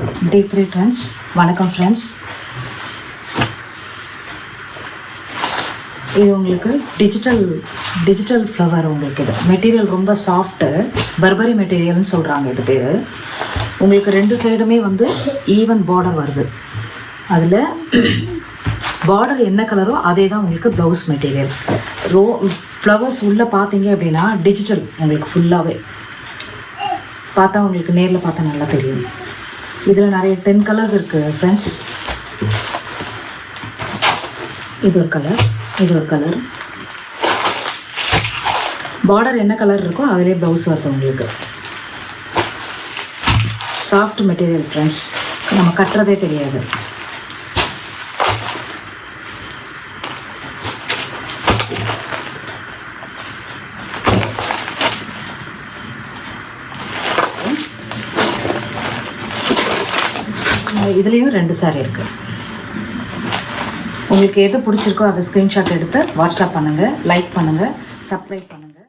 டே 3 friends, வணக்கம் friends. இது உங்களுக்கு டிஜிட்டல் ஃப்ளவர். உங்களுக்கு இது மெட்டீரியல் ரொம்ப சாஃப்ட்டு, பர்பரி மெட்டீரியல்னு சொல்கிறாங்க இது பேர். உங்களுக்கு 2 சைடுமே வந்து ஈவன் பார்டர் வருது. அதில் பார்டர் என்ன கலரோ அதே தான் உங்களுக்கு ப்ளவுஸ் மெட்டீரியல். ஃப்ளவர்ஸ் உள்ளே பார்த்தீங்க அப்படின்னா டிஜிட்டல் உங்களுக்கு ஃபுல்லாகவே பார்த்தா உங்களுக்கு நேரில் பார்த்தா நல்லா தெரியும். இதில் நிறைய 10 கலர்ஸ் இருக்குது ஃப்ரெண்ட்ஸ். இது ஒரு கலர், இது ஒரு கலர். பார்டர் என்ன கலர் இருக்கோ அதிலே ப்ளவுஸ் வருது உங்களுக்கு. சாஃப்ட் மெட்டீரியல் ஃப்ரெண்ட்ஸ், நம்ம கட்டுறதே தெரியாது. இதுலேயும் 2 சாரி இருக்குது. உங்களுக்கு எது பிடிச்சிருக்கோ அதை ஸ்க்ரீன்ஷாட் எடுத்து வாட்ஸ்அப் பண்ணுங்கள், லைக் பண்ணுங்கள், சப்ஸ்கிரைப் பண்ணுங்கள்.